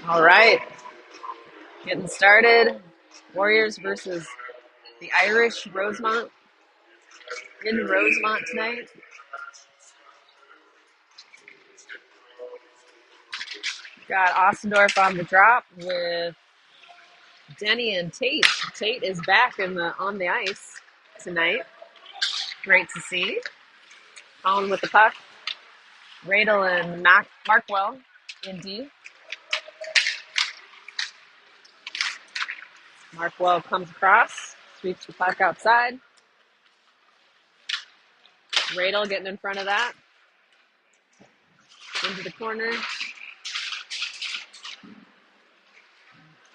All right, getting started. Warriors versus the Irish. Rosemount in Rosemount tonight. Got Ossendorf on the drop with Denny and Tate. Tate is back on the ice tonight. Great to see. Colin with the puck. Radel and Markwell in D. Markwell comes across, sweeps the puck outside. Radel getting in front of that. Into the corner.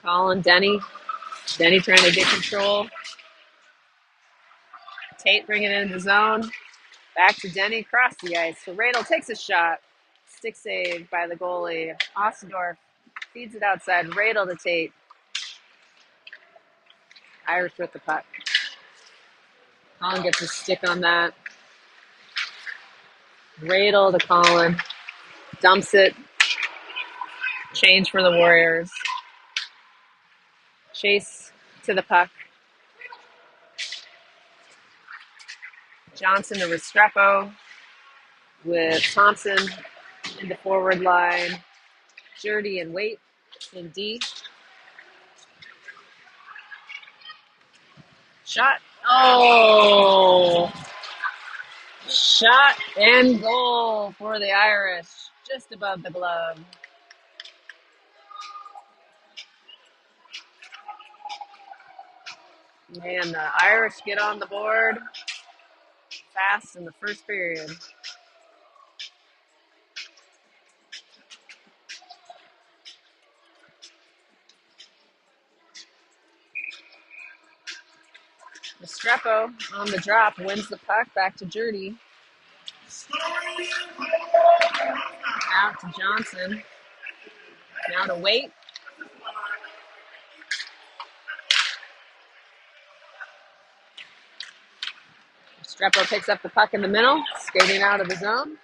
Colin, Denny. Denny trying to get control. Tate bringing it in the zone. Back to Denny, across the ice. So Radel takes a shot. Stick save by the goalie. Ossendorf feeds it outside. Radel to Tate. Irish with the puck. Colin gets a stick on that. Radel to Colin. Dumps it. Change for the Warriors. Chase to the puck. Johnson to Restrepo with Thompson in the forward line. Jurdy and Waite in D. Shot. Oh! Shot and goal for the Irish. Just above the glove. Man, the Irish get on the board fast in the first period. Restrepo on the drop wins the puck back to Jurdy. Out to Johnson. Now to Waite. Restrepo picks up the puck in the middle, skating out of the zone.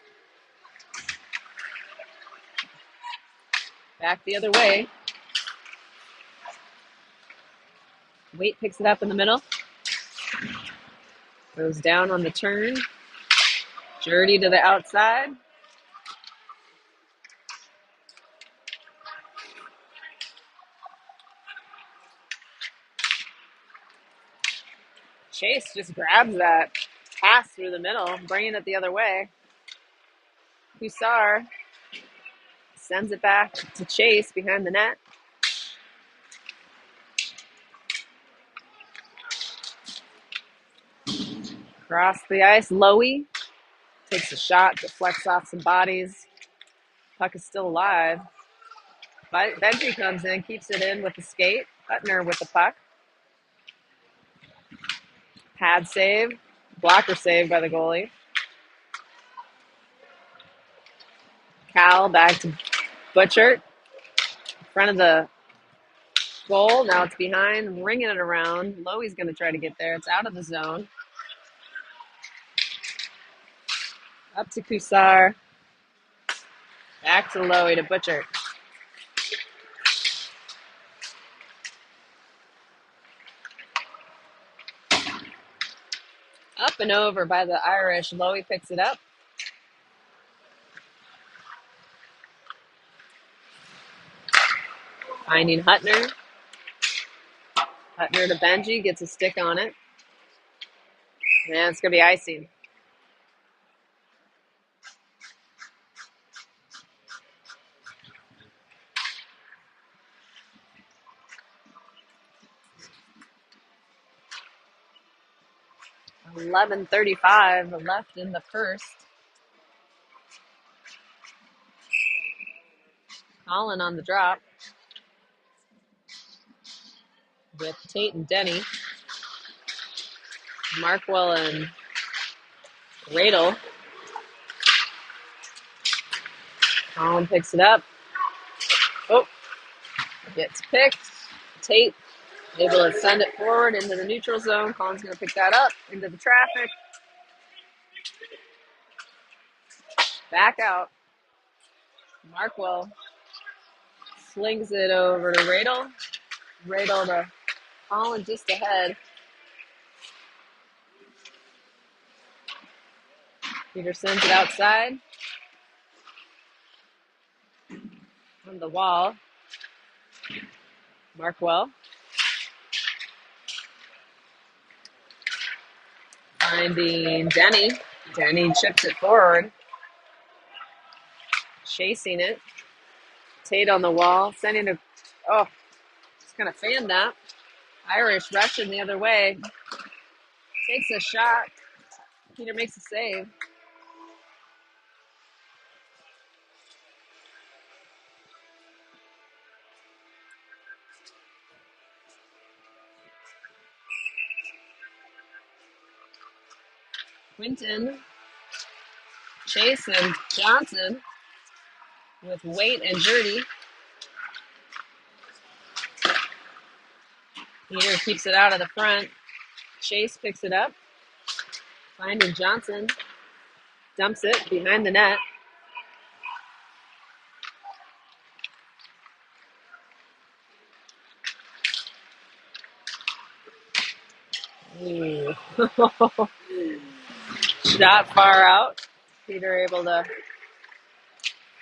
Back the other way. Waite picks it up in the middle. Goes down on the turn. Jurdy to the outside. Chase just grabs that pass through the middle, bringing it the other way. Hussar sends it back to Chase behind the net. Across the ice, Lowy takes a shot, deflects off some bodies. Puck is still alive. But Benji comes in, keeps it in with the skate. Hutner with the puck. Pad save. Blocker save by the goalie. Cal back to Butchert. In front of the goal. Now it's behind, ringing it around. Lowy's going to try to get there. It's out of the zone. Up to Kusar. Back to Lowy to Butchert. Up and over by the Irish. Lowy picks it up. Finding Hutner. Hutner to Benji. Gets a stick on it. And it's going to be icing. .11:35 left in the first. Colin on the drop with Tate and Denny. Markwell and Radel. Colin picks it up. Oh, gets picked. Tate able to send it forward into the neutral zone. Colin's going to pick that up into the traffic. Back out. Markwell Slings it over to Radel. Radel to Holland just ahead. Peter sends it outside. On the wall. Markwell. Finding Denny. Denny chips it forward. Chasing it. Tate on the wall. Sending it. Oh, just kind of fanned that. Irish rushing the other way. Takes a shot. Peter makes a save. Quinton. Chase and Johnson with Waite and Jurdy. Peter keeps it out of the front. Chase picks it up. Finding Johnson. Dumps it behind the net. Ooh. Shot far out. Peter able to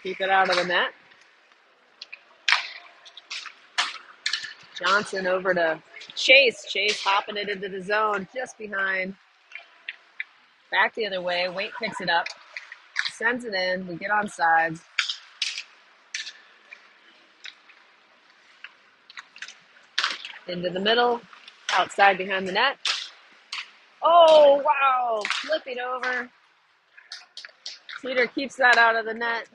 keep it out of the net. Johnson over to Chase. Chase hopping it into the zone just behind. Back the other way. Waite picks it up. Sends it in. We get on sides. Into the middle. Outside behind the net. Oh, wow. Flipping over. Peter keeps that out of the net.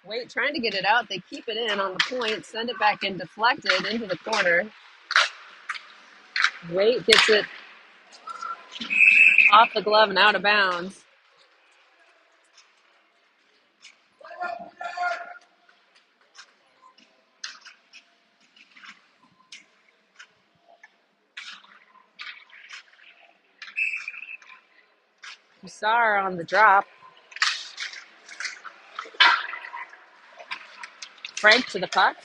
Waite trying to get it out. They keep it in on the point. Send it back in. Deflected into the corner. Waite gets it off the glove and out of bounds. Hussar on the drop. Frank to the puck.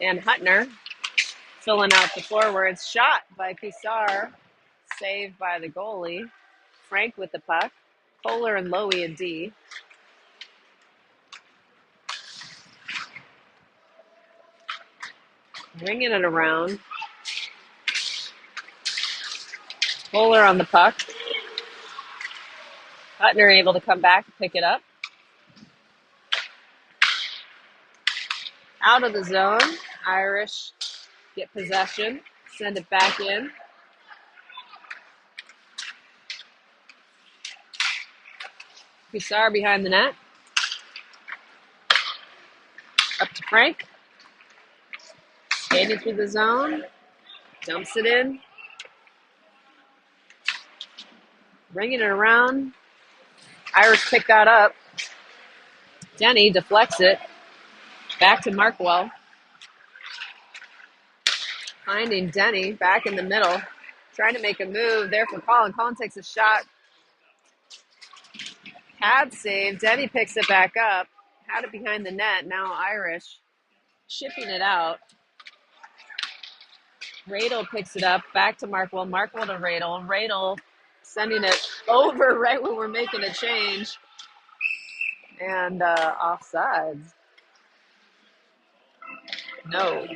And Hutner filling out the forwards. Shot by Hussar. Saved by the goalie. Frank with the puck. Kohler and Lowy and D. Ringing it around. Kohler on the puck. Hutner able to come back and pick it up. Out of the zone. Irish get possession. Send it back in. Hussar behind the net. Up to Frank. Skating through the zone. Dumps it in. Ringing it around. Irish pick that up. Denny deflects it. Back to Markwell. Finding Denny back in the middle. Trying to make a move there for Colin. Colin takes a shot. Pad save. Denny picks it back up. Had it behind the net. Now Irish shipping it out. Radel picks it up. Back to Markwell. Markwell to Radel. Radel sending it over right when we're making a change. And offsides. No.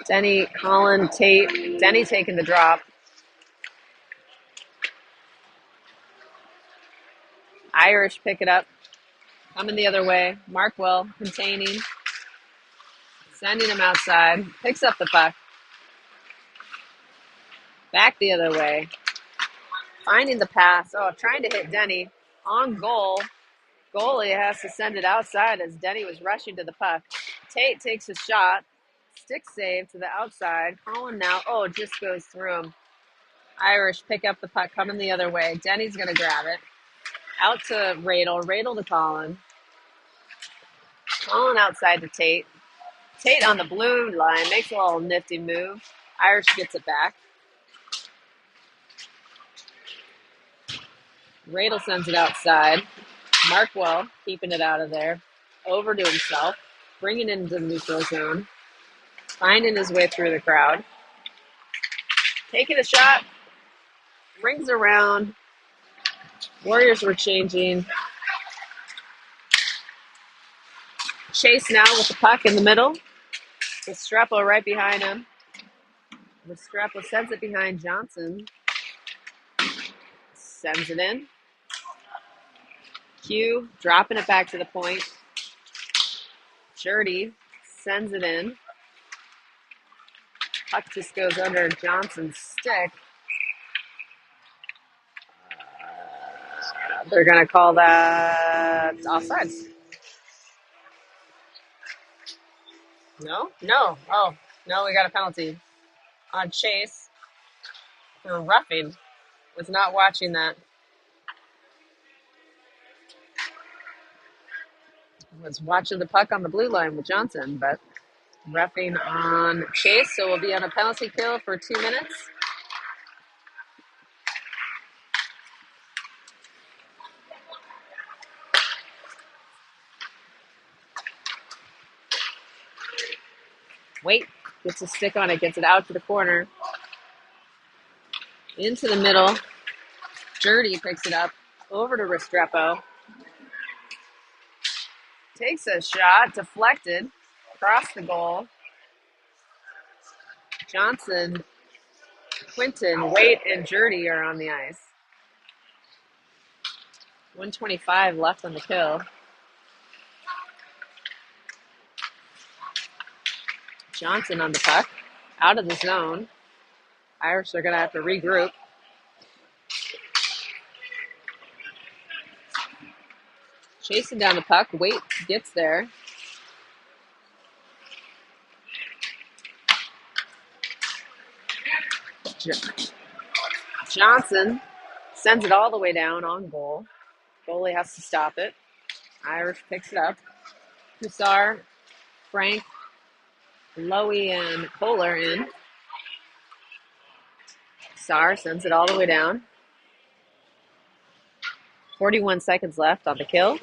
Denny, Colin, Tate. Denny taking the drop. Irish pick it up. Coming the other way. Markwell containing. Sending him outside. Picks up the puck. Back the other way. Finding the pass. Oh, trying to hit Denny. On goal. Goalie has to send it outside as Denny was rushing to the puck. Tate takes a shot. Stick save to the outside. Colin now. Oh, just goes through him. Irish pick up the puck, coming the other way. Denny's going to grab it. Out to Radel. Radel to Colin. Colin outside to Tate. Tate on the blue line makes a little nifty move. Irish gets it back. Radel sends it outside. Markwell keeping it out of there. Over to himself. Bringing it into the neutral zone. Finding his way through the crowd. Taking a shot. Rings around. Warriors were changing. Chase now with the puck in the middle. Restrepo right behind him. Restrepo sends it behind Johnson. Sends it in. Q dropping it back to the point. Jurdy sends it in. Puck just goes under Johnson's stick. They're going to call that offside. No? No. Oh, no, we got a penalty on Chase for roughing. Was not watching that. Was watching the puck on the blue line with Johnson, but roughing on Chase, so we'll be on a penalty kill for 2 minutes. Wait, gets a stick on it, gets it out to the corner. Into the middle. Jurdy picks it up. Over to Restrepo. Takes a shot, deflected. Across the goal. Johnson, Quinton, Waite, and Jurdy are on the ice. 1:25 left on the kill. Johnson on the puck. Out of the zone. Irish are going to have to regroup. Chasing down the puck. Waite gets there. Johnson sends it all the way down on goal. Goalie has to stop it. Irish picks it up. Hussar, Frank, Lowy, and Kohler in. Hussar sends it all the way down. 41 seconds left on the kill.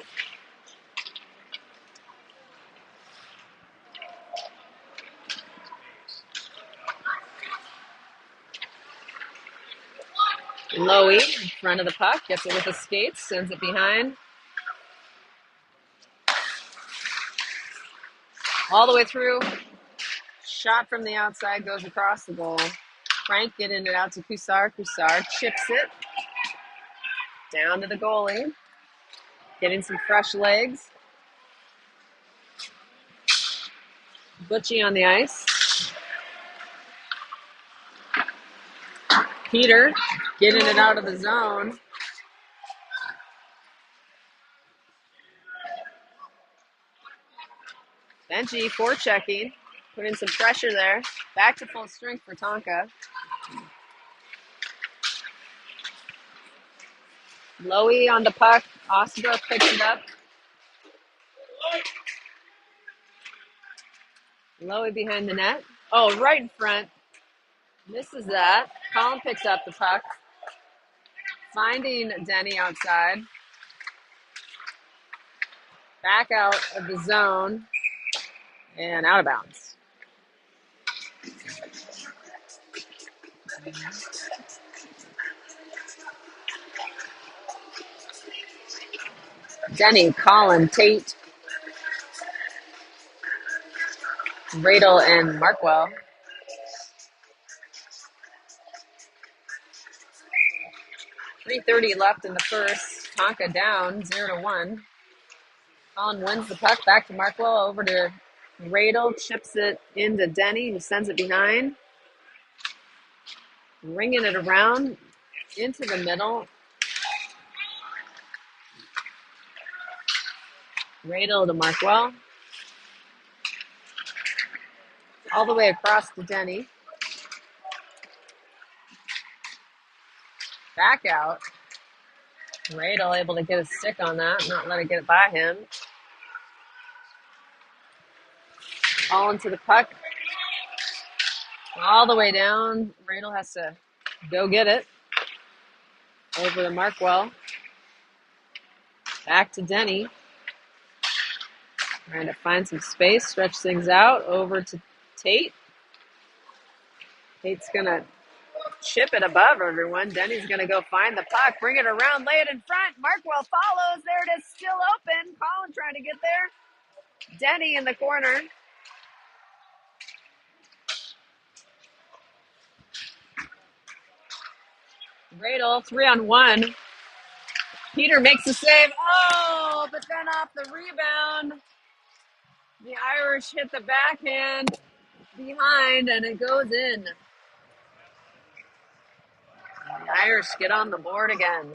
Lowy in front of the puck, gets it with his skates, sends it behind. All the way through. Shot from the outside goes across the goal. Frank getting it out to Hussar. Hussar chips it. Down to the goalie. Getting some fresh legs. Butchie on the ice. Peter getting it out of the zone. Benji forechecking, putting some pressure there. Back to full strength for Tonka. Lowy on the puck. Osbrook picks it up. Lowy behind the net. Oh, right in front. Misses that. Colin picks up the puck. Finding Denny outside. Back out of the zone. And out of bounds. Denny, Colin, Tate, Radel, and Markwell. .330 left in the first. Tonka down 0-1. Colin wins the puck back to Markwell, over to Radel, chips it into Denny, who sends it behind. Ringing it around into the middle. Radel to Markwell. All the way across to Denny. Back out. Radel able to get a stick on that, not let it get by him. All into the puck. All the way down. Radel has to go get it. Over to Markwell. Back to Denny. Trying to find some space, stretch things out. Over to Tate. Tate's going to chip it above everyone. Denny's going to go find the puck, bring it around, lay it in front. Markwell follows. There it is, still open. Colin trying to get there. Denny in the corner. Radel, 3-on-1. Peter makes the save. Oh, but then off the rebound, the Irish hit the backhand behind, and it goes in. The Irish get on the board again.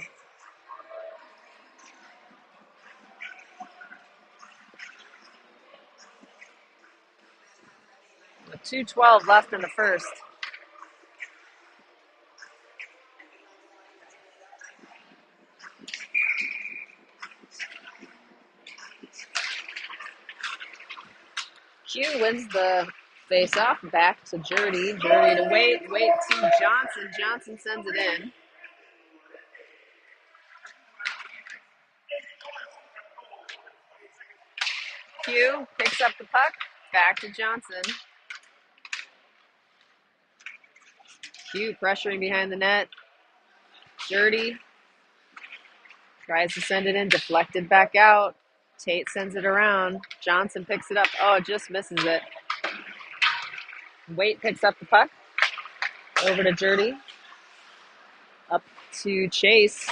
With 2:12 left in the first. Q wins the face-off. Back to Jurdy. Jurdy to Wait to Johnson. Johnson sends it in. Q picks up the puck. Back to Johnson. Q pressuring behind the net. Jurdy tries to send it in. Deflected back out. Tate sends it around. Johnson picks it up. Oh, just misses it. Wait picks up the puck. Over to Jurdy. Up to Chase.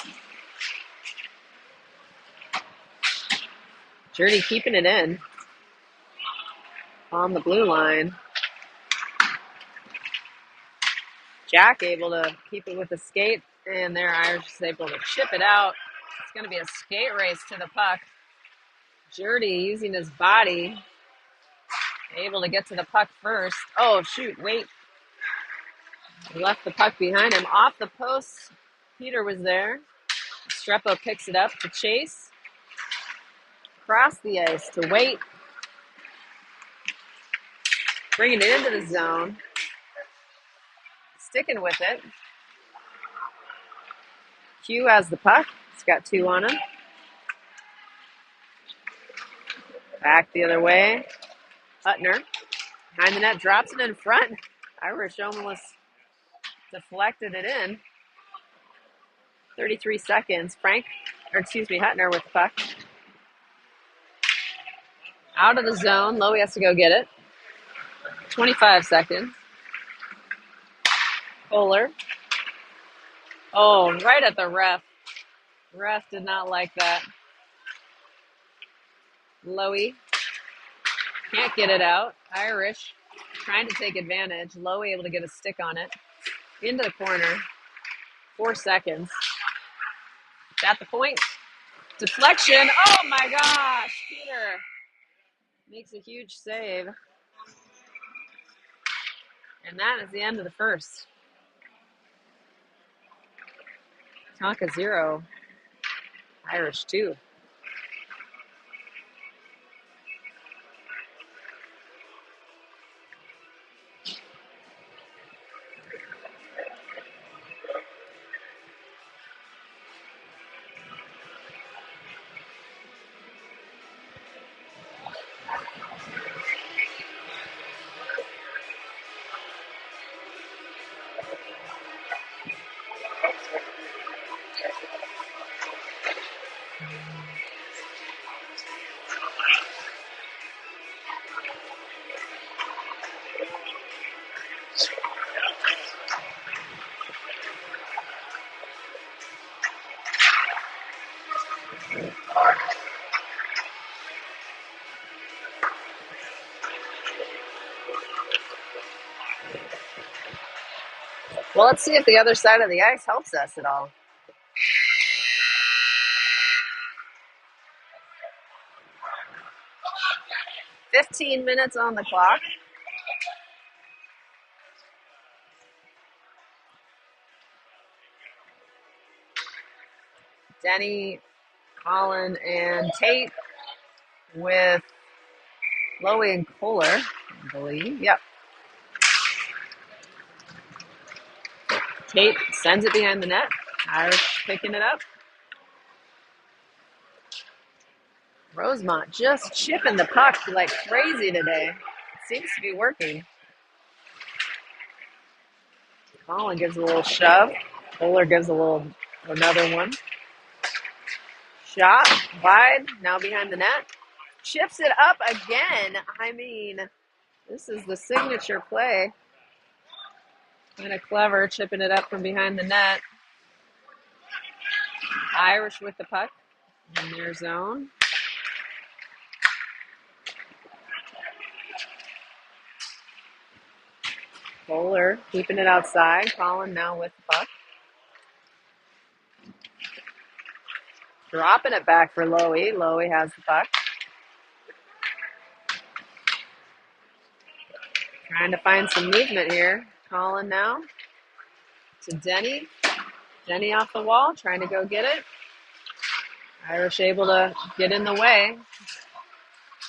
Jurdy keeping it in. On the blue line. Jack able to keep it with a skate. And there Irish is able to chip it out. It's going to be a skate race to the puck. Jurdy using his body. Able to get to the puck first. Oh, shoot. Wait. He left the puck behind him. Off the post. Peter was there. Strepo picks it up to Chase. Across the ice to Wait. Bringing it into the zone. Sticking with it. Q has the puck. He's got 2 on him. Back the other way. Hutner. Behind the net. Drops it in front. Irish almost deflected it in. 33 seconds. Hutner with the puck. Out of the zone. Lowy has to go get it. 25 seconds. Kohler. Oh, right at the ref. Ref did not like that. Lowy can't get it out. Irish trying to take advantage. Lowy able to get a stick on it. Into the corner. 4 seconds. At the point. Deflection. Oh my gosh. Peter makes a huge save. And that is the end of the first. Tonka 0. Irish 2. Well, let's see if the other side of the ice helps us at all. 15 minutes on the clock. Denny, Colin, and Tate with Lowy and Kohler, I believe. Yep. Tate sends it behind the net. Irish picking it up. Rosemount just chipping the puck like crazy today. Seems to be working. Colin gives a little shove. Kohler gives another one. Shot wide, now behind the net. Chips it up again. I mean, this is the signature play. Kind of clever, chipping it up from behind the net. Irish with the puck in their zone. Kohler keeping it outside. Colin now with the puck. Dropping it back for Lowy. Lowy has the puck. Trying to find some movement here. Colin now to Denny. Denny off the wall, trying to go get it. Irish able to get in the way.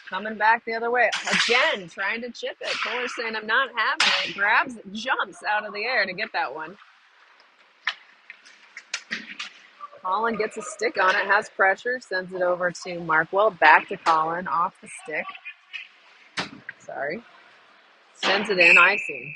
Coming back the other way. Again, trying to chip it. Kohler saying, I'm not having it. Grabs it, jumps out of the air to get that one. Colin gets a stick on it, has pressure, sends it over to Markwell. Back to Colin, off the stick. Sorry. Sends it in, icing.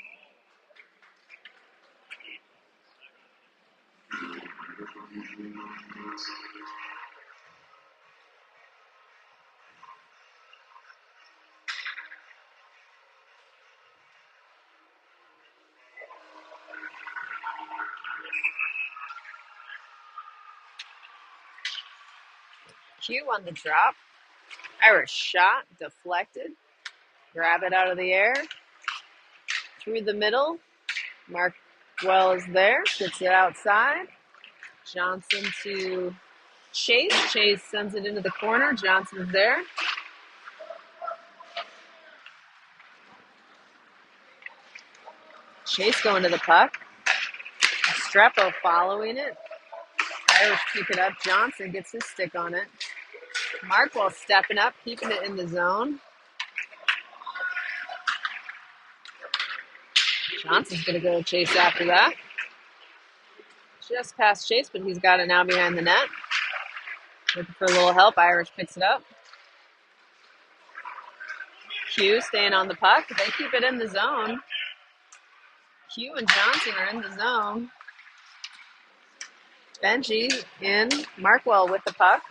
Q on the drop. Irish shot, deflected. Grab it out of the air. Through the middle. Markwell is there. Gets it outside. Johnson to Chase. Chase sends it into the corner. Johnson's there. Chase going to the puck. Strepo following it. Irish pick it up. Johnson gets his stick on it. Markwell stepping up, keeping it in the zone. Johnson's going to go Chase after that. Just past Chase, but he's got it now behind the net. Looking for a little help. Irish picks it up. Q staying on the puck. They keep it in the zone. Q and Johnson are in the zone. Benji in. Markwell with the puck.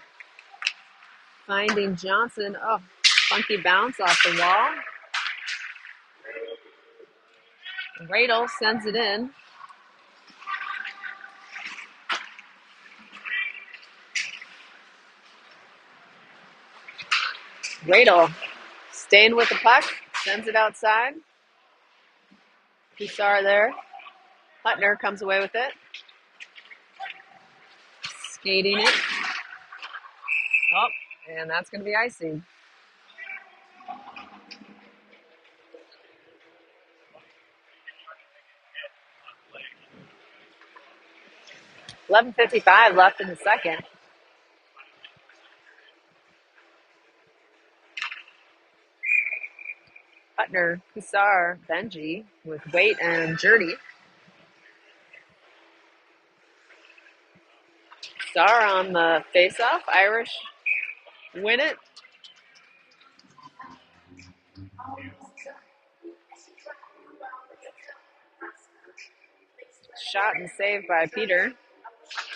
Finding Johnson. Oh, funky bounce off the wall. Radel sends it in. Radel staying with the puck. Sends it outside. Hussar there. Hutner comes away with it. Skating it. Oh, and that's going to be icing. $11:55 left in the second. Hutner, Hussar, Benji with Waite and Jurdy. Hussar on the face-off. Irish win it. Shot and saved by Peter.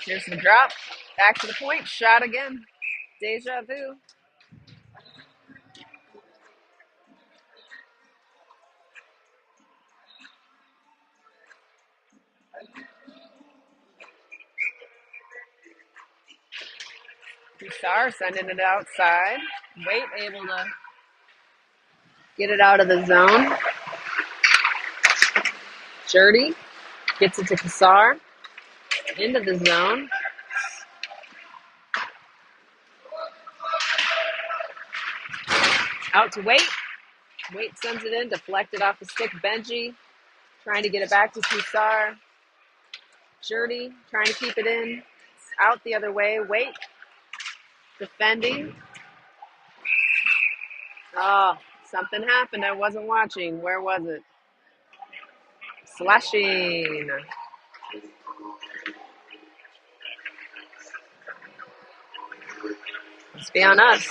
Here's the drop. Back to the point. Shot again. Deja vu. Hussar sending it outside. Waite able to get it out of the zone. Jurdy gets it to Hussar. Into the zone. Out to Waite. Waite sends it in, deflected off the stick. Benji trying to get it back to Hussar. Jurdy trying to keep it in. out the other way. Wait, defending. Oh, something happened. I wasn't watching. Where was it? Slashing. Must be on us.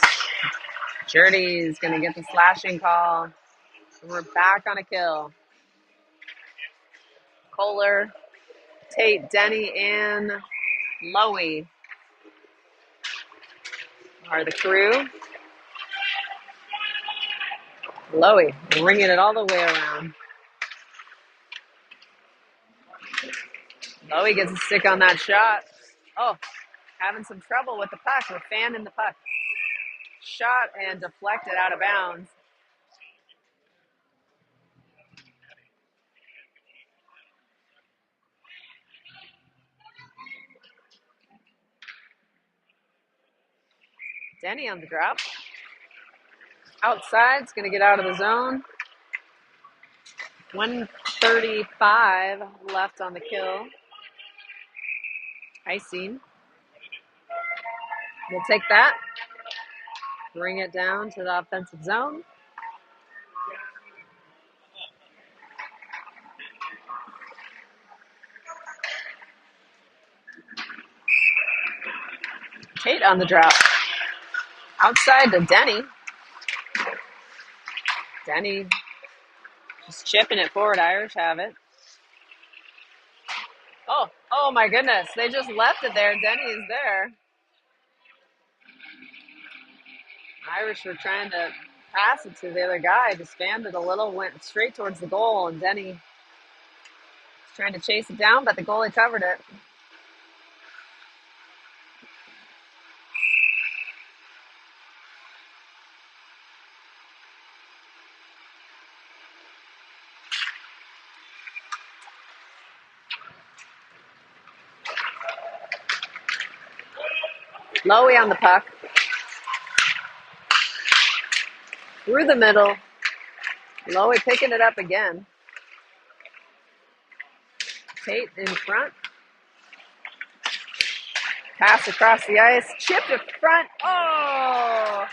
Journey's going to get the slashing call. We're back on a kill. Kohler, Tate, Denny, and Lowy are the crew. Lowy bringing it all the way around. Lowy gets a stick on that shot. Oh, having some trouble with the puck. We're fanning the puck. Shot and deflected out of bounds. Denny on the drop. Outside, it's going to get out of the zone. 1:35 left on the kill. Icing. We'll take that. Bring it down to the offensive zone. Tate on the drop. Outside to Denny. Denny just chipping it forward. Irish have it. Oh my goodness. They just left it there. Denny is there. Irish were trying to pass it to the other guy. Just fanned it a little, went straight towards the goal, and Denny was trying to chase it down, but the goalie covered it. Lowy on the puck. Through the middle. Lowy picking it up again. Tate in front. Pass across the ice. Chipped to front. Oh!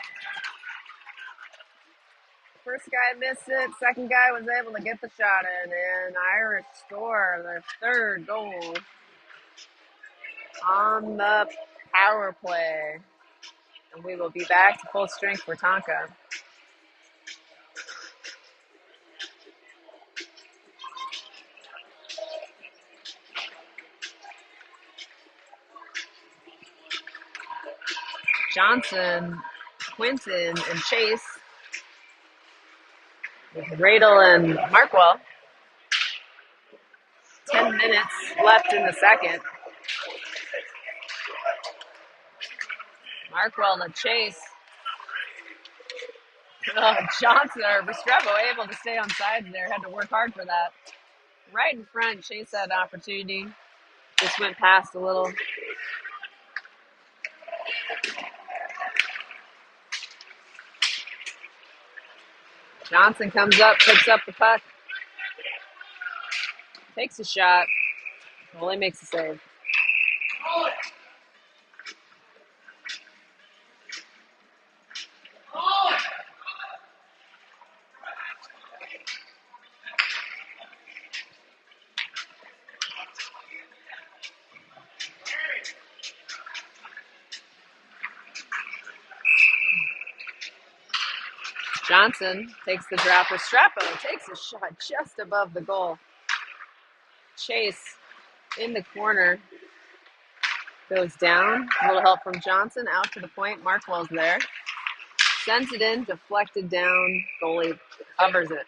First guy missed it. Second guy was able to get the shot in. And Irish score their third goal on the power play. And we will be back to full strength for Tonka. Johnson, Quinton, and Chase with Radel and Markwell. 10 minutes left in the second. Markwell and Chase. Johnson or Restrepo able to stay on sides there. Had to work hard for that. Right in front, Chase had an opportunity. Just went past a little. Johnson comes up, picks up the puck. Takes a shot. Goalie makes a save. Johnson takes the drop. Restrepo takes a shot just above the goal. Chase in the corner goes down. A little help from Johnson. Out to the point. Markwell's there. Sends it in. Deflected down. Goalie covers it.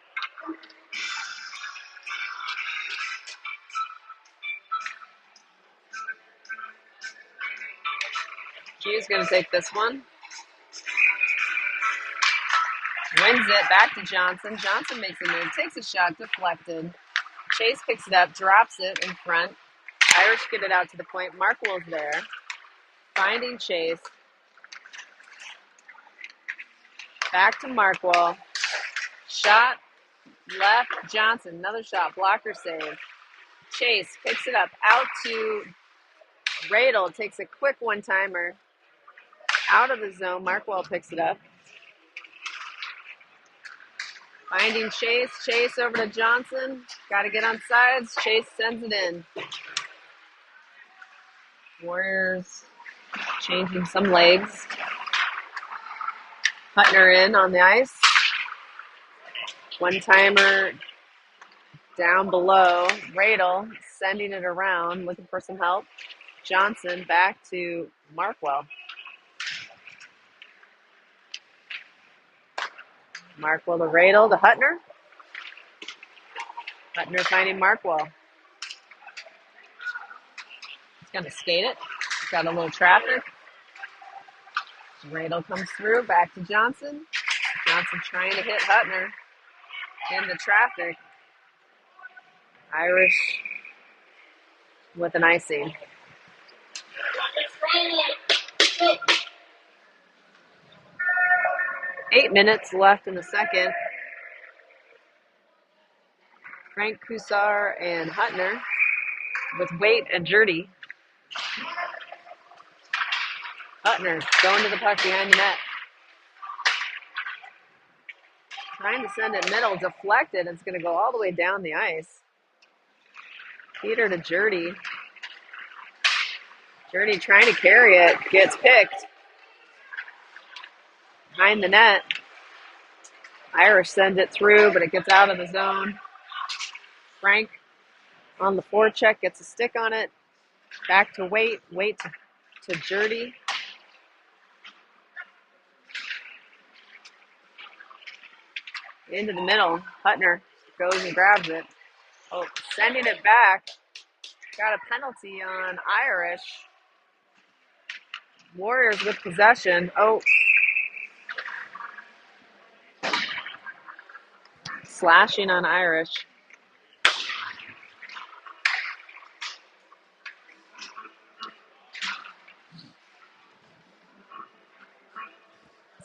Q's going to take this one. Wins it. Back to Johnson. Johnson makes a move. Takes a shot. Deflected. Chase picks it up. Drops it in front. Irish get it out to the point. Markwell's there. Finding Chase. Back to Markwell. Shot. Left. Johnson. Another shot. Blocker save. Chase picks it up. Out to Radel takes a quick one-timer out of the zone. Markwell picks it up. Finding Chase. Chase over to Johnson. Got to get on sides. Chase sends it in. Warriors changing some legs. Hutner in on the ice. One-timer down below. Radel sending it around, looking for some help. Johnson back to Markwell. Markwell to Radel to Hutner. Hutner finding Markwell. He's going to skate it. Got a little traffic. Radel comes through, back to Johnson. Johnson trying to hit Hutner in the traffic. Irish with an icing. Eight minutes left in the second. Frank Kusar and Hutner with Waite and Jurdy. Hutner going to the puck behind the net. Trying to send it middle, deflected. It's going to go all the way down the ice. Peter to Jurdy. Jurdy trying to carry it, gets picked. Behind the net. Irish sends it through, but it gets out of the zone. Frank on the forecheck gets a stick on it. Back to Waite. Waite to Jurdy. Into the middle. Hutner goes and grabs it. Oh, sending it back. Got a penalty on Irish. Warriors with possession. Oh. Slashing on Irish.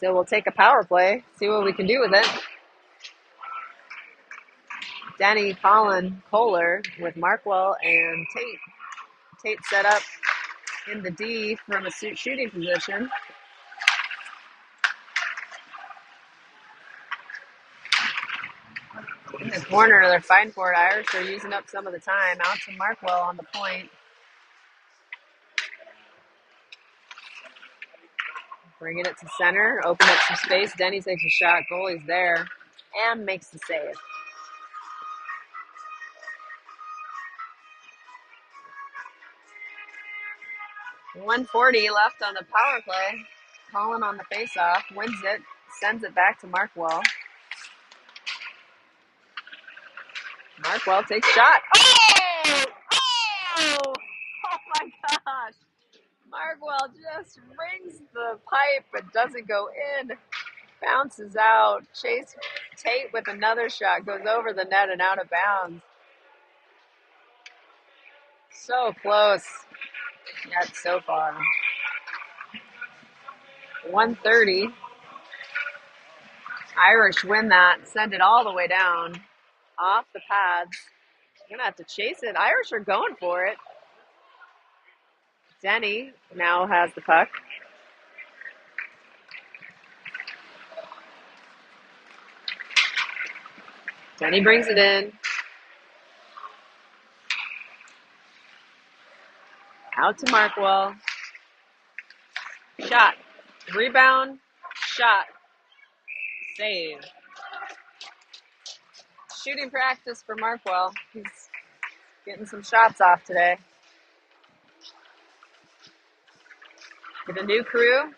So we'll take a power play, see what we can do with it. Denny, Collin, Kohler with Markwell and Tate. Tate set up in the D from a shooting position. In the corner, they're fighting for it. Irish are using up some of the time. Out to Markwell on the point. Bringing it to center, open up some space. Denny takes a shot. Goalie's there and makes the save. .140 left on the power play. Collin on the faceoff, wins it, sends it back to Markwell. Markwell takes shot. Oh! Oh! Oh my gosh! Markwell just rings the pipe but doesn't go in. Bounces out. Chase Tate with another shot goes over the net and out of bounds. So close, yet so far. 130. Irish win that, send it all the way down, off the pads. Gonna have to chase it. Irish are going for it. Denny now has the puck. Denny brings it in. Out to Markwell. Shot. Rebound. Shot. Save. Shooting practice for Markwell. He's getting some shots off today. Get a new crew.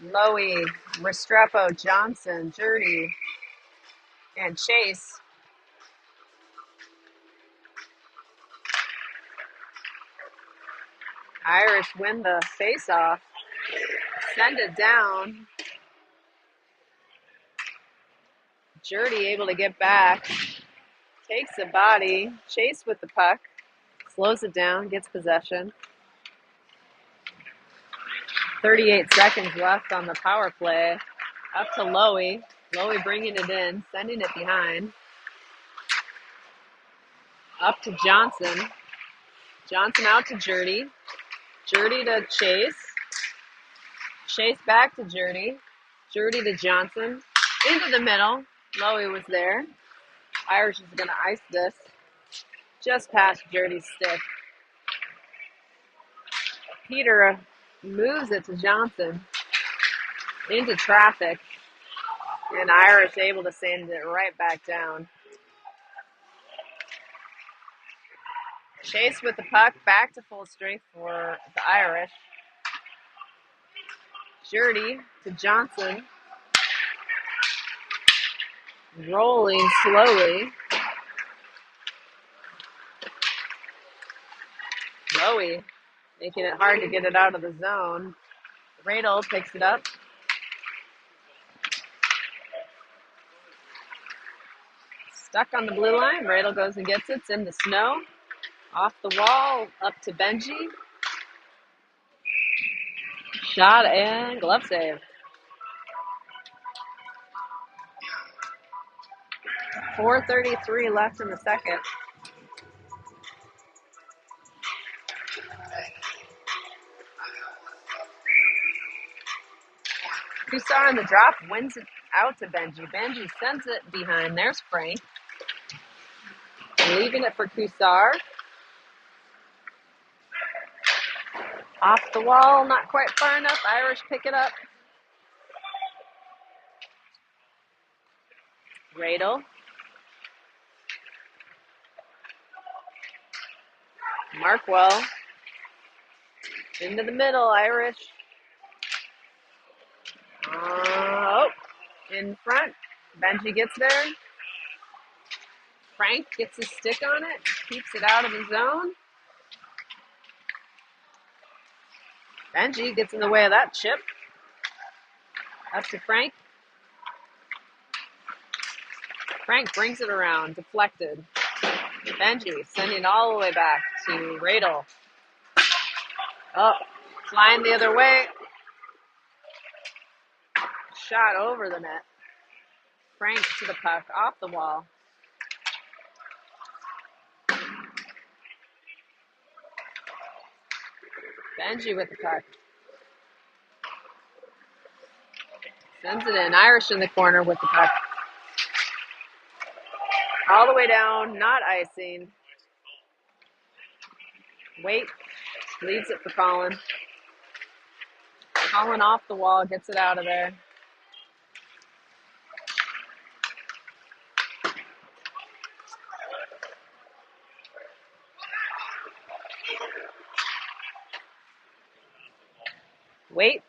Lowy, Restrepo, Johnson, Jurdy, and Chase. Irish win the face-off. Send it down. Jurdy able to get back. Takes the body. Chase with the puck. Slows it down. Gets possession. 38 seconds left on the power play. Up to Lowy. Lowy bringing it in. Sending it behind. Up to Johnson. Johnson out to Jurdy. Jurdy to Chase. Chase back to Jurdy. Jurdy to Johnson. Into the middle. Lowy was there. Irish is going to ice this. Just past Jurdy's stick. Peter moves it to Johnson. Into traffic. And Irish able to send it right back down. Chase with the puck, back to full strength for the Irish. Jurdy to Johnson. Rolling slowly. Lowy making it hard to get it out of the zone. Radel picks it up. Stuck on the blue line. Radel goes and gets it. It's in the snow. Off the wall, up to Benji. Shot and glove save. 4:33 left in the second. Kusar on the drop, wins it out to Benji. Benji sends it behind. There's Frank. Leaving it for Kusar. Off the wall, not quite far enough. Irish pick it up. Radel. Markwell. Into the middle, Irish. Oh, in front. Benji gets there. Frank gets his stick on it. Keeps it out of the zone. Benji gets in the way of that chip. Up to Frank. Frank brings it around, deflected. Benji sending it all the way back to Radel. Oh, flying the other way. Shot over the net. Frank to the puck, off the wall. Benji with the puck. Sends it in. Irish in the corner with the puck. All the way down, not icing. Wait, leaves it for Colin. Colin off the wall, gets it out of there. Wait.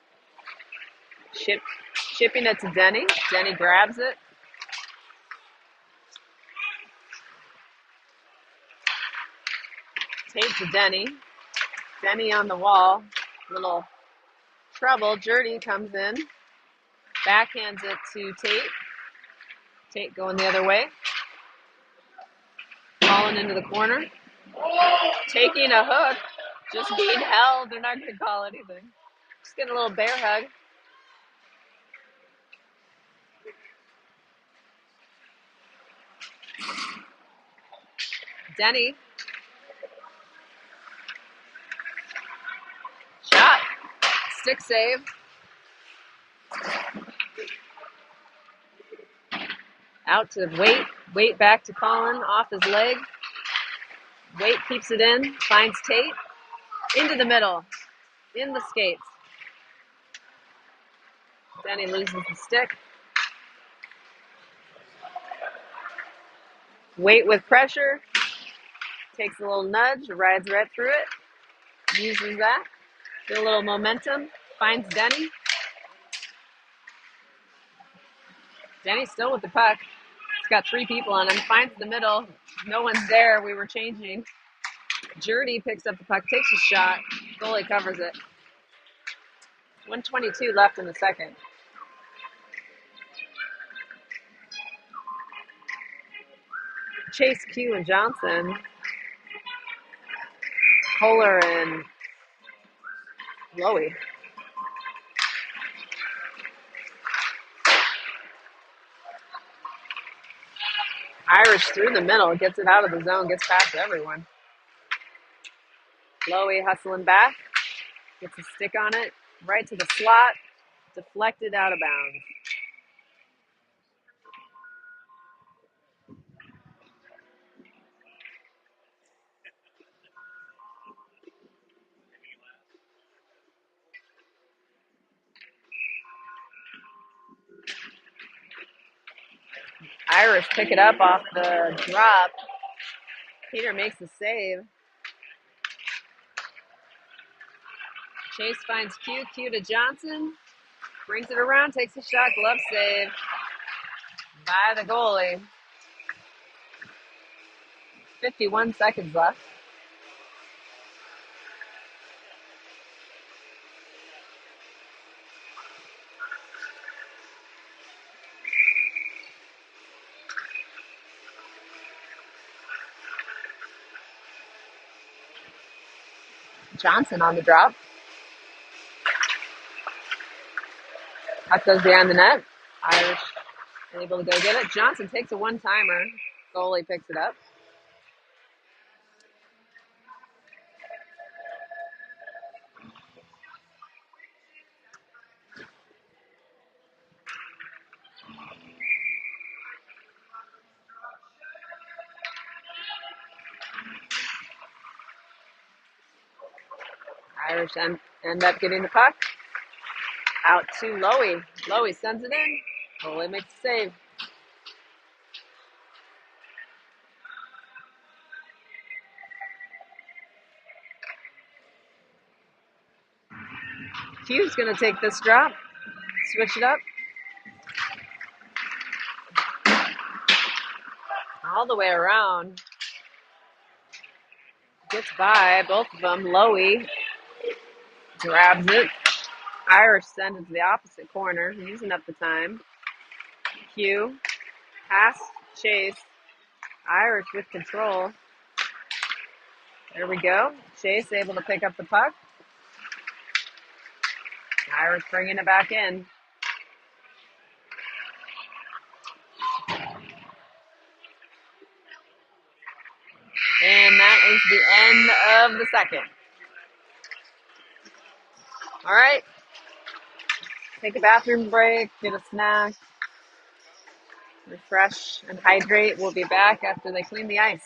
Shipping it to Denny. Denny grabs it. Tate to Denny. Denny on the wall. Little trouble. Jurdy comes in. Backhands it to Tate. Tate going the other way. Falling into the corner. Taking a hook. Just being held. They're not going to call anything. Just getting a little bear hug. Denny. Shot. Stick save. Out to Wait. Wait back to Colin. Off his leg. Wait keeps it in. Finds Tate. Into the middle. In the skates. Denny loses the stick. Wait with pressure. Takes a little nudge. Rides right through it. Uses that. Get a little momentum. Finds Denny. Denny's still with the puck. He's got 3 people on him. Finds the middle. No one's there. We were changing. Jurdy picks up the puck. Takes a shot. Goalie covers it. 1:22 left in the second. Chase, Q, and Johnson. Kohler and Lowy. Irish through the middle, gets it out of the zone, gets past everyone. Lowy hustling back. Gets a stick on it. Right to the slot. Deflected out of bounds. Irish pick it up off the drop. Peter makes the save. Chase finds Q. Q to Johnson. Brings it around, takes a shot, glove save by the goalie. 51 seconds left. Johnson on the drop. Puck goes behind the net. Irish able to go get it. Johnson takes a one-timer. Goalie picks it up. Irish end up getting the puck. Out to Lowy. Lowy sends it in. Goalie makes the save. Q's going to take this drop. Switch it up. All the way around. Gets by both of them. Lowy grabs it. Irish sends it to the opposite corner, using up the time. Q. Pass. Chase. Irish with control. There we go. Chase able to pick up the puck. Irish bringing it back in. And that is the end of the second. All right. Take a bathroom break, get a snack, refresh, and hydrate. We'll be back after they clean the ice.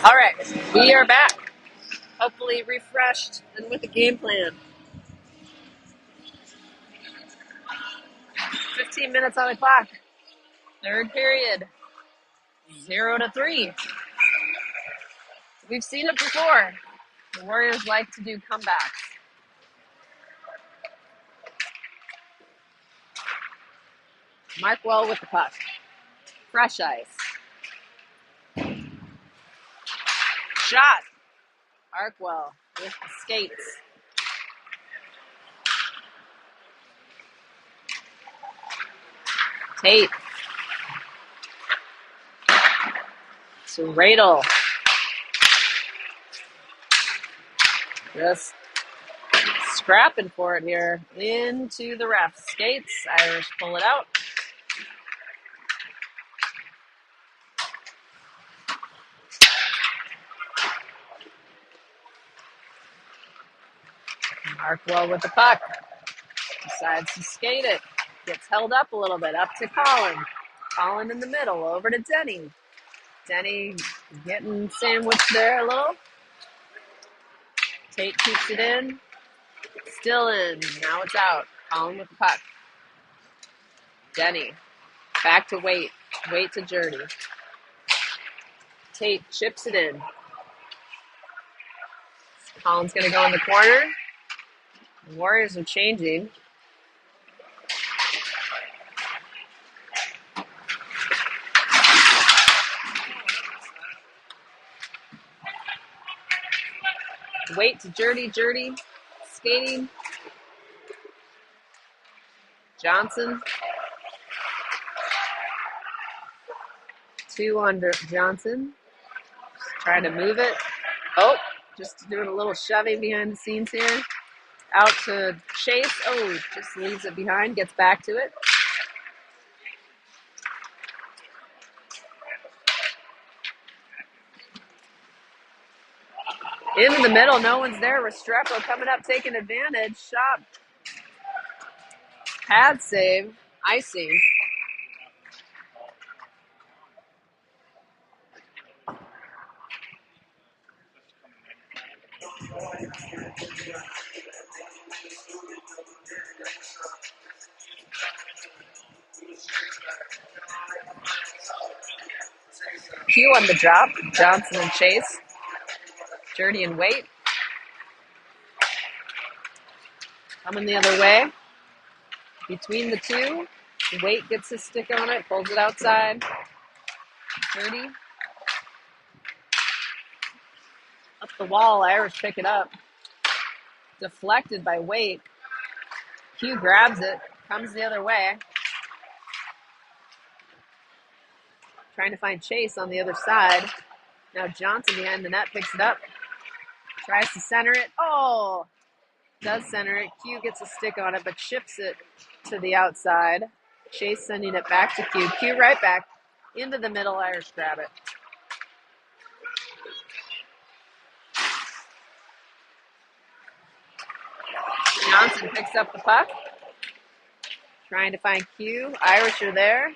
All right, we are back. Hopefully refreshed and with a game plan. 15 minutes on the clock. Third period. 0-3. We've seen it before. The Warriors like to do comebacks. Markwell with the puck. Fresh ice. Shot. Arkwell with the skates. Tate. To Radel. Just scrapping for it here. Into the ref. Skates. Irish pull it out. Markwell with the puck. Decides to skate it. Gets held up a little bit. Up to Colin. Colin in the middle. Over to Denny. Denny getting sandwiched there a little. Tate keeps it in. Still in. Now it's out. Colin with the puck. Denny. Back to Waite. Waite to Journey. Tate chips it in. Colin's going to go in the corner. The Warriors are changing. Waite to Journey. Journey skating. Johnson. 2 under Johnson. Just trying to move it. Oh, just doing a little shoving behind the scenes here. Out to Chase. Oh, just leaves it behind. Gets back to it. Into the middle. No one's there. Restrepo coming up, taking advantage. Shot. Pad save. Icing. Q on the drop. Johnson and Chase. Journey and Waite. Coming the other way. Between the two. Waite gets his stick on it. Pulls it outside. Journey. Up the wall. Irish pick it up. Deflected by Waite. Q grabs it. Comes the other way. Trying to find Chase on the other side. Now Johnson behind the net picks it up. Tries to center it. Oh! Does center it. Q gets a stick on it, but ships it to the outside. Chase sending it back to Q. Q right back into the middle. Irish grab it. Johnson picks up the puck. Trying to find Q. Irish are there.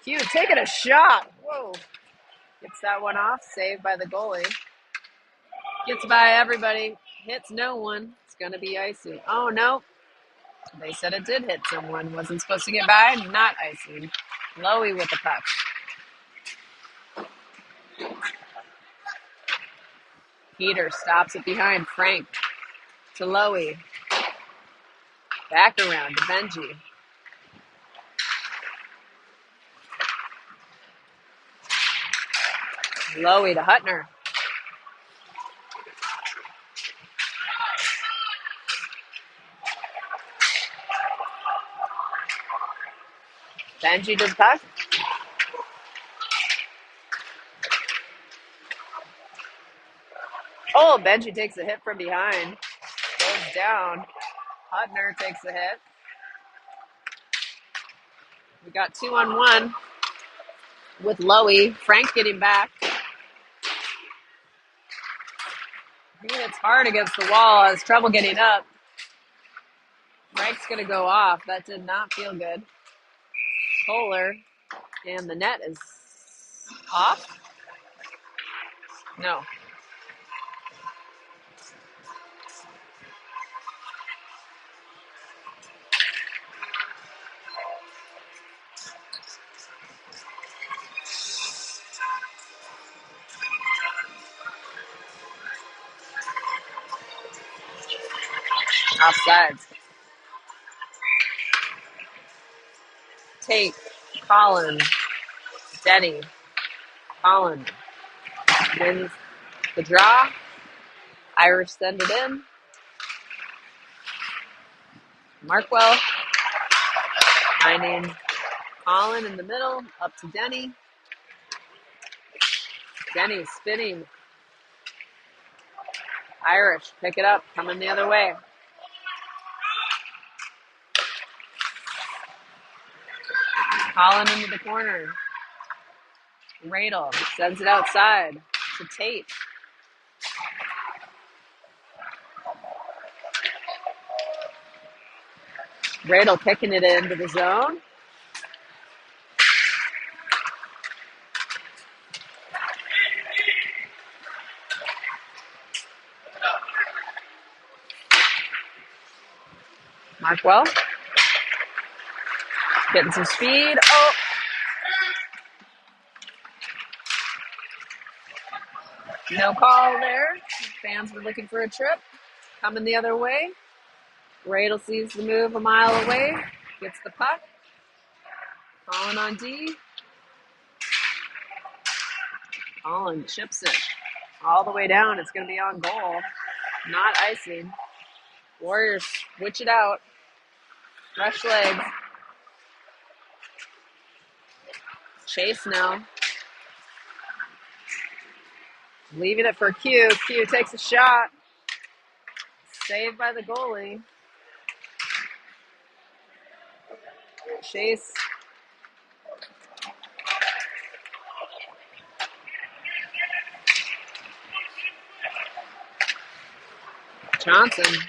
Q taking a shot. Whoa. Gets that one off. Saved by the goalie. Gets by everybody. Hits no one. It's going to be icing. Oh, no. They said it did hit someone. Wasn't supposed to get by. Not icing. Lowy with the puck. Peter stops it behind. Frank to Lowy. Back around to Benji. Lowy to Hutner. Benji to the puck. Oh, Benji takes a hit from behind. Goes down. Hutner takes a hit. We got 2-on-1 with Lowy. Frank getting back. He hits hard against the wall. Has trouble getting up. Frank's going to go off. That did not feel good. Kohler. And the net is Off? No. Offsides. Tate, Collin, Denny, Collin wins the draw. Irish send it in. Markwell finding Collin in the middle, up to Denny. Denny spinning. Irish pick it up, coming the other way. Collin into the corner. Radel sends it outside to Tate. Radel kicking it into the zone. Markwell getting some speed. Oh! No call there. Fans were looking for a trip. Coming the other way. Radel sees the move a mile away. Gets the puck. Collin on D. Collin chips it all the way down. It's going to be on goal. Not icing. Warriors switch it out. Rush legs. Chase now. Leaving it for Q. Q takes a shot. Saved by the goalie. Chase. Johnson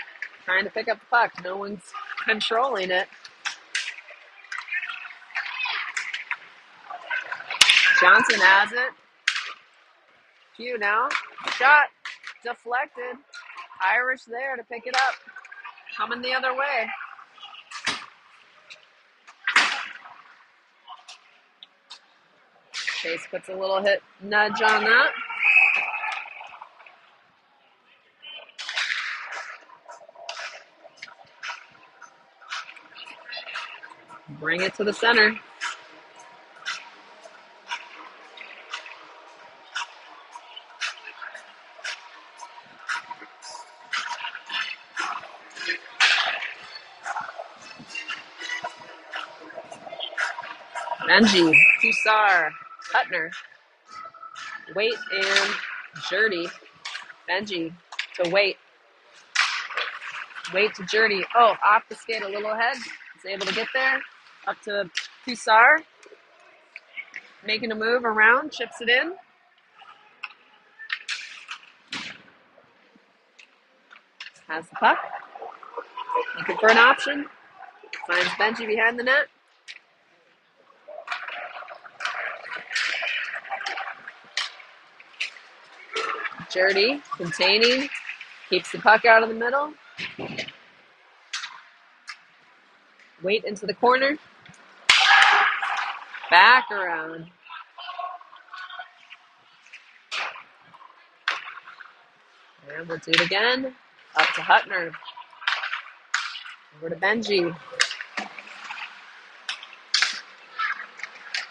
trying to pick up the puck. No one's controlling it. Johnson has it. Q now. Shot. Deflected. Irish there to pick it up. Coming the other way. Chase puts a little hit nudge on that. Bring it to the center. Benji, Kusar, Hutner, Waite and Jurdy. Benji to Waite. Waite to Jurdy. Oh, off the skate a little ahead. He's able to get there. Up to Kusar. Making a move around, chips it in. Has the puck. Looking for an option. Finds Benji behind the net. Jurdy containing. Keeps the puck out of the middle. Waite into the corner. Back around. And we'll do it again. Up to Hutner. Over to Benji.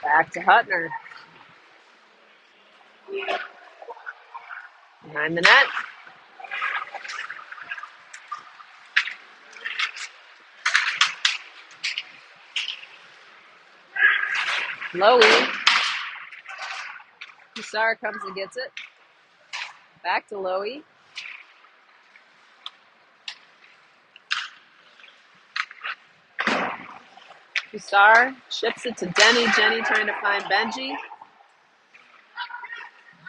Back to Hutner. Behind the net. Lowy. Kusar comes and gets it. Back to Lowy. Kusar ships it to Denny. Jenny trying to find Benji.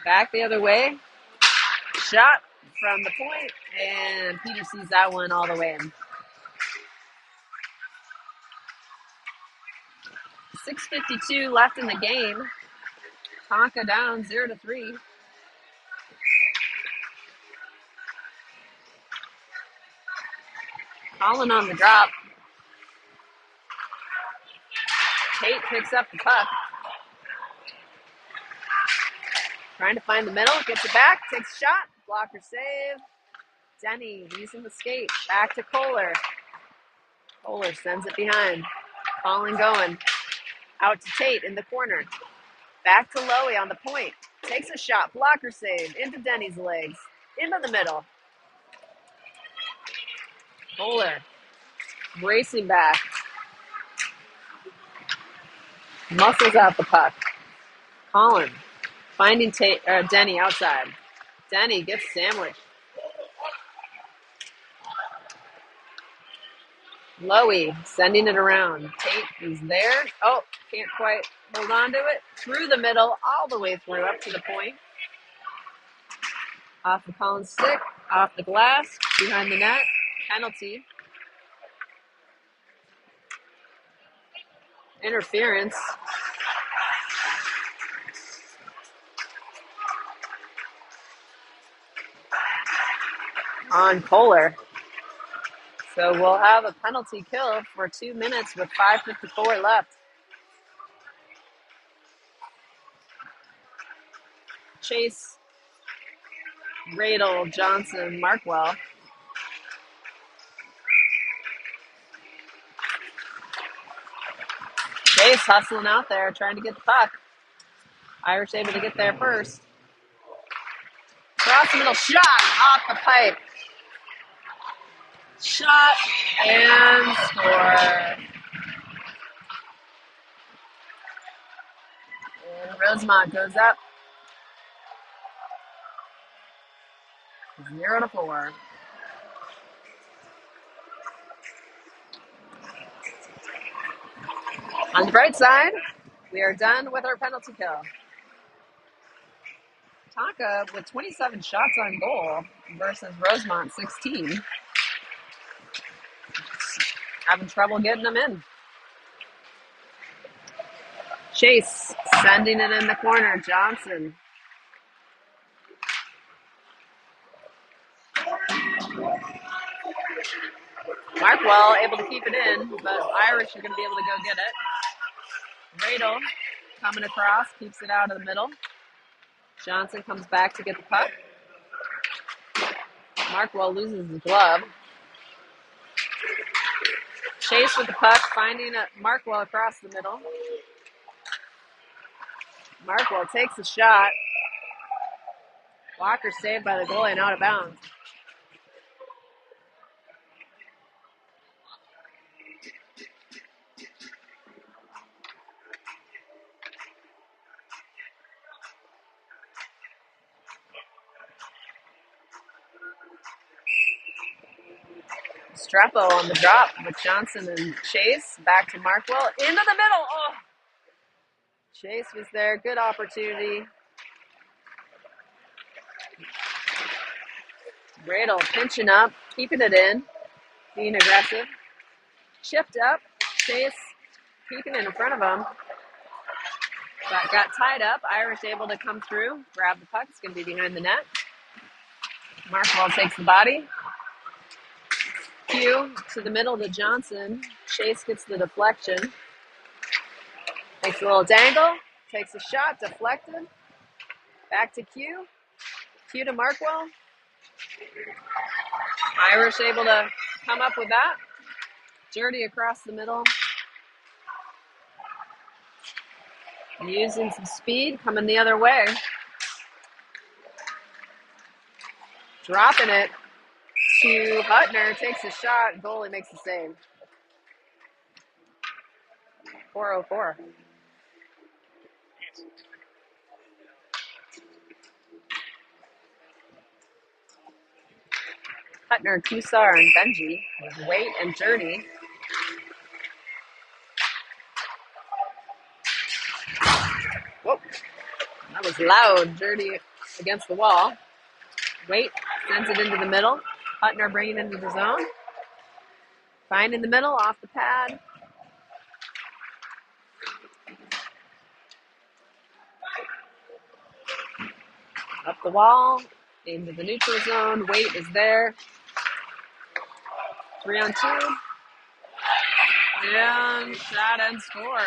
Back the other way. Shot from the point, and Peter sees that one all the way in. 6:52 left in the game. Tonka down 0-3. Colin on the drop. Tate picks up the puck. Trying to find the middle. Gets it back. Takes a shot. Blocker save. Denny using the skate. Back to Kohler. Kohler sends it behind. Colin going. Out to Tate in the corner. Back to Lowy on the point. Takes a shot. Blocker save. Into Denny's legs. Into the middle. Kohler racing back. Muscles out the puck. Colin finding Denny outside. Denny gets sandwiched. Lowy sending it around. Tate is there. Oh, can't quite hold on to it. Through the middle, all the way through, up to the point. Off the Collins stick, off the glass, behind the net. Penalty. Interference. On Kohler. So we'll have a penalty kill for 2 minutes with 5:54 left. Chase, Radel, Johnson, Markwell. Chase hustling out there, trying to get the puck. Irish able to get there first. Cross the middle, shot off the pipe. Shot and score. And Rosemount goes up 0-4. On the bright side, we are done with our penalty kill. Tonka with 27 shots on goal versus Rosemount 16. Having trouble getting them in. Chase sending it in the corner. Johnson. Markwell able to keep it in, but Irish are going to be able to go get it. Radel coming across, keeps it out of the middle. Johnson comes back to get the puck. Markwell loses his glove. Chase with the puck, finding Markwell across the middle. Markwell takes a shot. Walker saved by the goalie and out of bounds. Strepo on the drop with Johnson and Chase. Back to Markwell. Into the middle. Oh! Chase was there. Good opportunity. Radel pinching up, keeping it in, being aggressive. Chipped up. Chase keeping it in front of him. But got tied up. Irish able to come through, grab the puck. It's going to be behind the net. Markwell takes the body. Q to the middle to Johnson. Chase gets the deflection. Makes a little dangle. Takes a shot. Deflected. Back to Q. Q to Markwell. Irish able to come up with that. Dirty across the middle. Using some speed. Coming the other way. Dropping it to Hutner. Takes a shot. Goalie makes the save. 4:04. Hutner, Kusar, and Benji with Waite and Journey. Whoa, that was loud. Journey against the wall. Waite sends it into the middle. Hutner bringing it into the zone. Fine in the middle, off the pad. Up the wall, into the neutral zone. Wait is there. 3-on-2. And shot and score.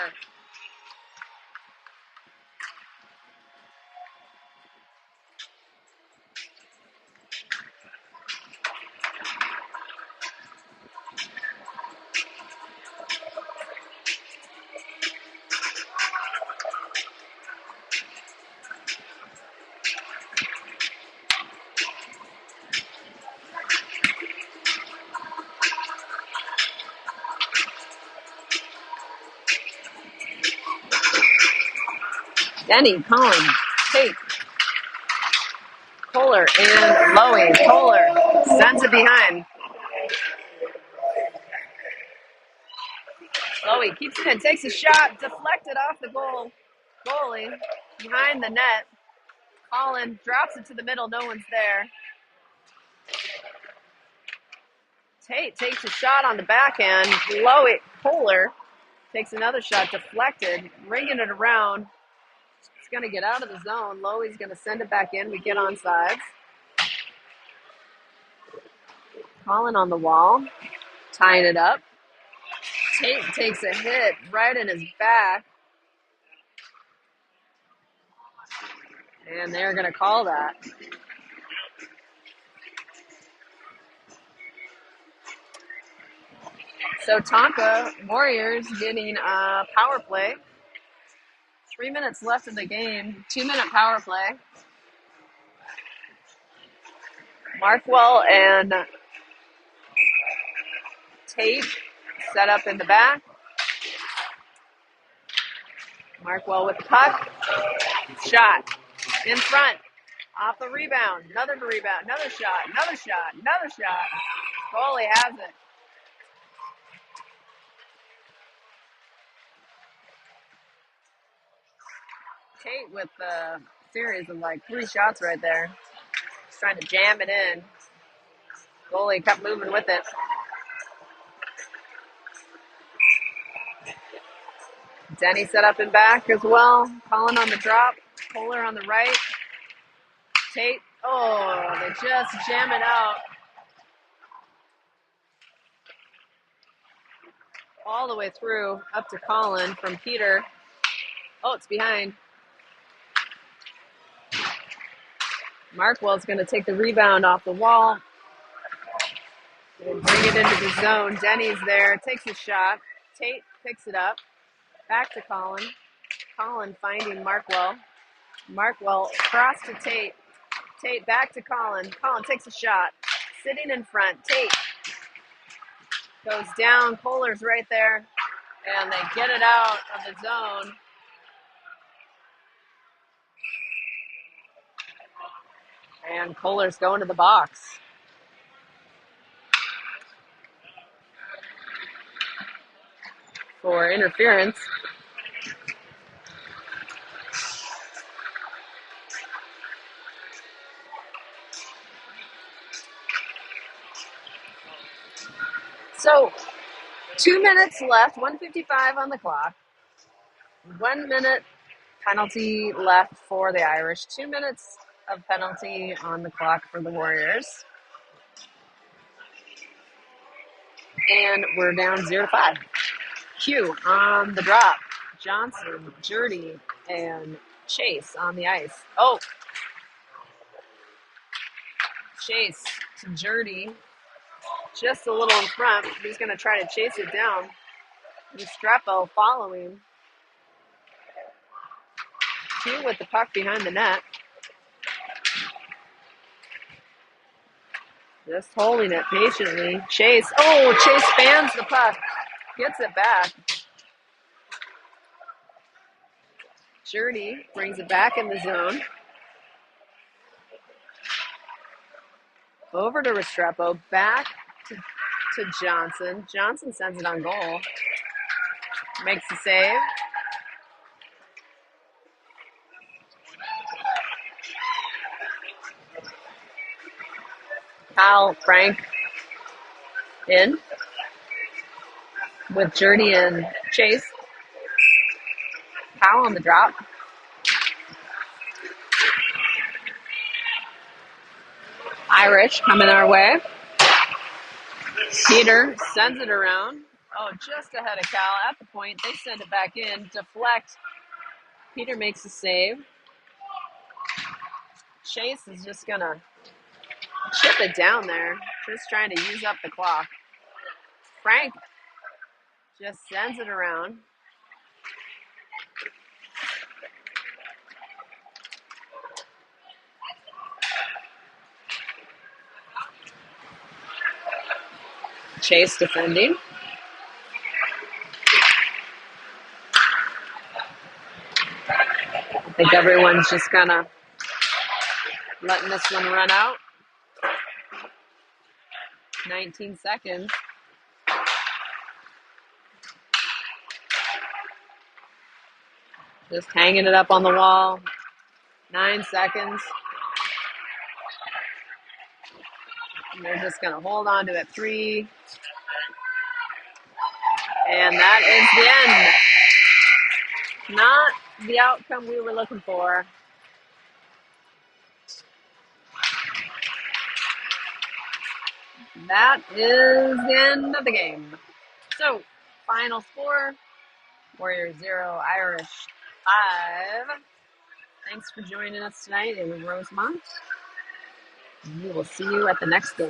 Denny, Collins, Tate, Kohler, and Lowy. Kohler sends it behind. Lowy keeps it in, takes a shot, deflected off the goalie, behind the net. Collins drops it to the middle, no one's there. Tate takes a shot on the backhand. Lowy, Kohler takes another shot, deflected, ringing it around. It's going to get out of the zone. Lowy's going to send it back in. We get onside. Colin on the wall, tying it up. Tate takes a hit right in his back. And they're going to call that. So Tonka Warriors getting a power play. 3 minutes left in the game. 2-minute power play. Markwell and Tate set up in the back. Markwell with the puck. Shot in front. Off the rebound. Another rebound. Another shot. Another shot. Another shot. Goalie has it. Tate with a series of like 3 shots right there. Just trying to jam it in. Goalie kept moving with it. Denny set up and back as well. Colin on the drop. Kohler on the right. Tate. Oh, they just jam it out. All the way through up to Colin from Peter. Oh, it's behind. Markwell's going to take the rebound off the wall and bring it into the zone. Denny's there, takes a shot. Tate picks it up. Back to Colin. Colin finding Markwell. Markwell cross to Tate. Tate back to Colin. Colin takes a shot. Sitting in front. Tate goes down. Kohler's right there. And they get it out of the zone. And Kohler's going to the box. For interference. So 2 minutes left, 1:55 on the clock. 1 minute penalty left for the Irish. 2 minutes of penalty on the clock for the Warriors. And we're down 0-5. Q on the drop. Johnson, Jurdy, and Chase on the ice. Oh! Chase to Jurdy. Just a little in front. He's going to try to chase it down. Restrepo following. Q with the puck behind the net. Just holding it patiently. Chase. Oh, Chase spans the puck. Gets it back. Jurdy brings it back in the zone. Over to Restrepo. Back to Johnson. Johnson sends it on goal. Makes the save. Kyle Frank in with Jurdy and Chase. Kyle on the drop. Irish coming our way. Peter sends it around. Oh, just ahead of Cal at the point. They send it back in. Deflect. Peter makes a save. Chase is just going to chip it down there. Just trying to use up the clock. Frank just sends it around. Chase defending. I think everyone's just kind of letting this one run out. 19 seconds. Just hanging it up on the wall. 9 seconds. And they're just going to hold on to it. 3. And that is the end. Not the outcome we were looking for. That is the end of the game. So, final score, Warriors 0, Irish 5. Thanks for joining us tonight in Rosemount. We will see you at the next game.